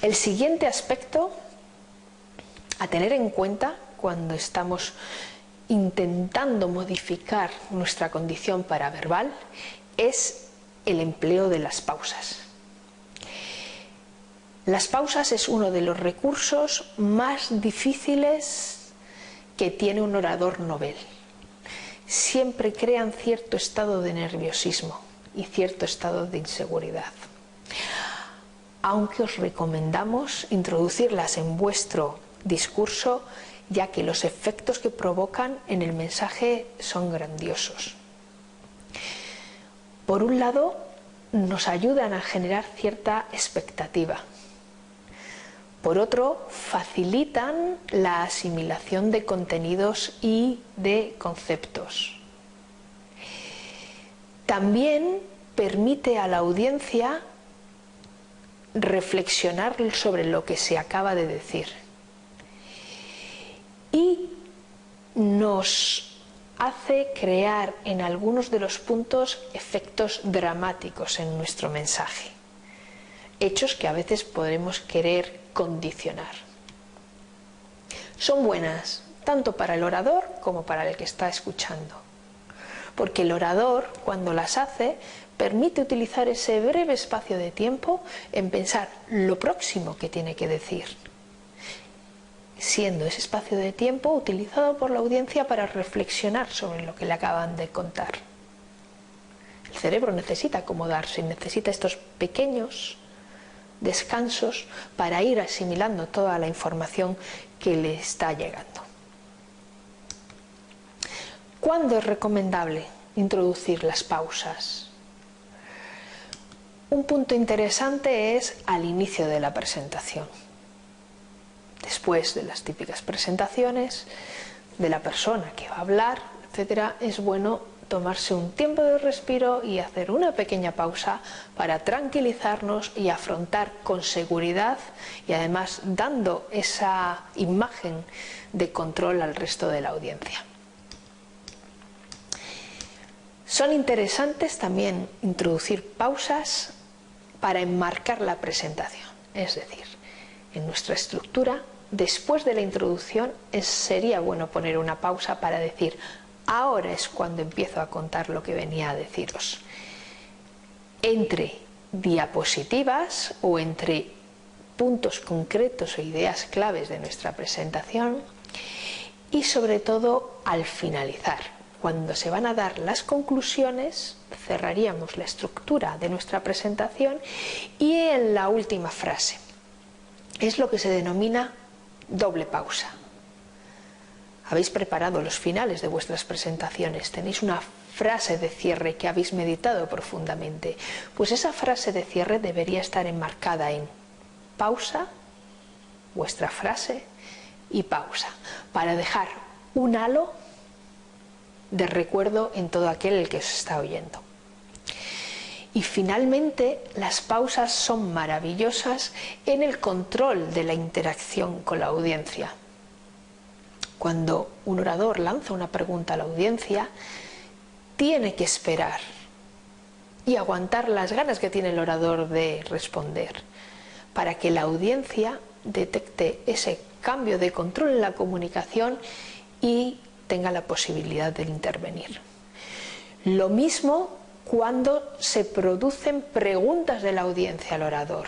El siguiente aspecto a tener en cuenta cuando estamos intentando modificar nuestra condición paraverbal es el empleo de las pausas. Las pausas es uno de los recursos más difíciles que tiene un orador novel. Siempre crean cierto estado de nerviosismo y cierto estado de inseguridad. Aunque os recomendamos introducirlas en vuestro discurso, ya que los efectos que provocan en el mensaje son grandiosos. Por un lado, nos ayudan a generar cierta expectativa. Por otro, facilitan la asimilación de contenidos y de conceptos. También permite a la audiencia reflexionar sobre lo que se acaba de decir. Y nos hace crear en algunos de los puntos efectos dramáticos en nuestro mensaje, hechos que a veces podremos querer condicionar. Son buenas tanto para el orador como para el que está escuchando, porque el orador, cuando las hace, permite utilizar ese breve espacio de tiempo en pensar lo próximo que tiene que decir, siendo ese espacio de tiempo utilizado por la audiencia para reflexionar sobre lo que le acaban de contar. El cerebro necesita acomodarse, necesita estos pequeños descansos para ir asimilando toda la información que le está llegando. ¿Cuándo es recomendable introducir las pausas? Un punto interesante es al inicio de la presentación. Después de las típicas presentaciones de la persona que va a hablar, etcétera, es bueno tomarse un tiempo de respiro y hacer una pequeña pausa para tranquilizarnos y afrontar con seguridad y además dando esa imagen de control al resto de la audiencia. Son interesantes también introducir pausas para enmarcar la presentación, es decir, en nuestra estructura, después de la introducción, sería bueno poner una pausa para decir: ahora es cuando empiezo a contar lo que venía a deciros. Entre diapositivas o entre puntos concretos o ideas claves de nuestra presentación, y sobre todo al finalizar, cuando se van a dar las conclusiones, cerraríamos la estructura de nuestra presentación y en la última frase. Es lo que se denomina doble pausa. Habéis preparado los finales de vuestras presentaciones, tenéis una frase de cierre que habéis meditado profundamente, pues esa frase de cierre debería estar enmarcada en pausa, vuestra frase y pausa, para dejar un halo de recuerdo en todo aquel que os está oyendo. Y finalmente, las pausas son maravillosas en el control de la interacción con la audiencia. Cuando un orador lanza una pregunta a la audiencia, tiene que esperar y aguantar las ganas que tiene el orador de responder, para que la audiencia detecte ese cambio de control en la comunicación y tenga la posibilidad de intervenir. Lo mismo cuando se producen preguntas de la audiencia al orador.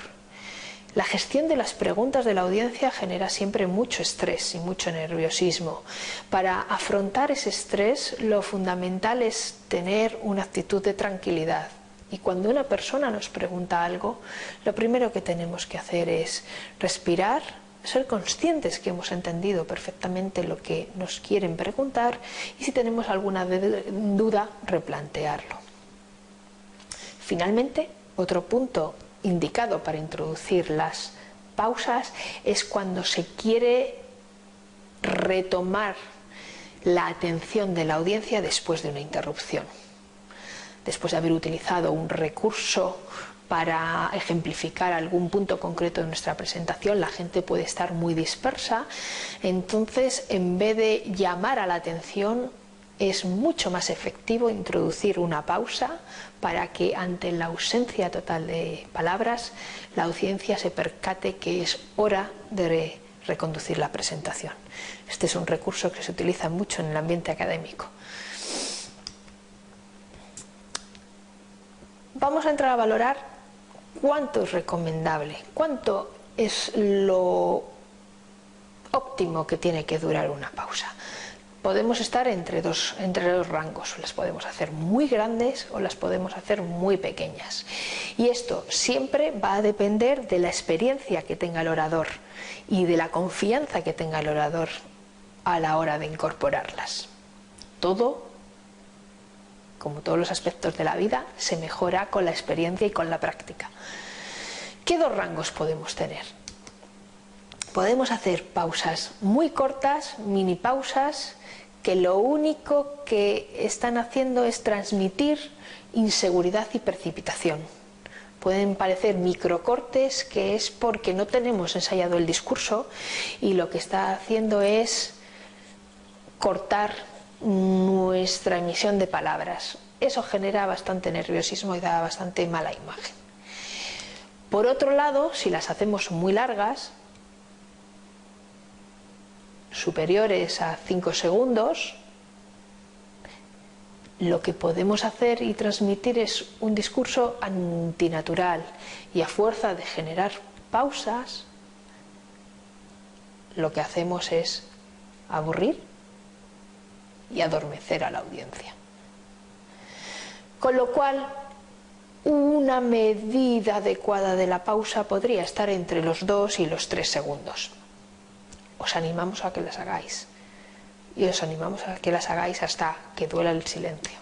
La gestión de las preguntas de la audiencia genera siempre mucho estrés y mucho nerviosismo. Para afrontar ese estrés, lo fundamental es tener una actitud de tranquilidad. Y cuando una persona nos pregunta algo, lo primero que tenemos que hacer es respirar, ser conscientes que hemos entendido perfectamente lo que nos quieren preguntar y si tenemos alguna duda, replantearlo. Finalmente, otro punto indicado para introducir las pausas es cuando se quiere retomar la atención de la audiencia después de una interrupción. Después de haber utilizado un recurso para ejemplificar algún punto concreto de nuestra presentación, la gente puede estar muy dispersa, entonces en vez de llamar a la atención, es mucho más efectivo introducir una pausa para que ante la ausencia total de palabras la audiencia se percate que es hora de reconducir la presentación. Este es un recurso que se utiliza mucho en el ambiente académico. Vamos a entrar a valorar cuánto es recomendable, cuánto es lo óptimo que tiene que durar una pausa. Podemos estar entre dos rangos, las podemos hacer muy grandes o las podemos hacer muy pequeñas. Y esto siempre va a depender de la experiencia que tenga el orador y de la confianza que tenga el orador a la hora de incorporarlas. Todo, como todos los aspectos de la vida, se mejora con la experiencia y con la práctica. ¿Qué dos rangos podemos tener? Podemos hacer pausas muy cortas, mini pausas, que lo único que están haciendo es transmitir inseguridad y precipitación. Pueden parecer microcortes, que es porque no tenemos ensayado el discurso y lo que está haciendo es cortar nuestra emisión de palabras. Eso genera bastante nerviosismo y da bastante mala imagen. Por otro lado, si las hacemos muy largas, superiores a 5 segundos, lo que podemos hacer y transmitir es un discurso antinatural, y a fuerza de generar pausas lo que hacemos es aburrir y adormecer a la audiencia. Con lo cual, una medida adecuada de la pausa podría estar entre los 2 y los 3 segundos. Os animamos a que las hagáis y os animamos a que las hagáis hasta que duela el silencio.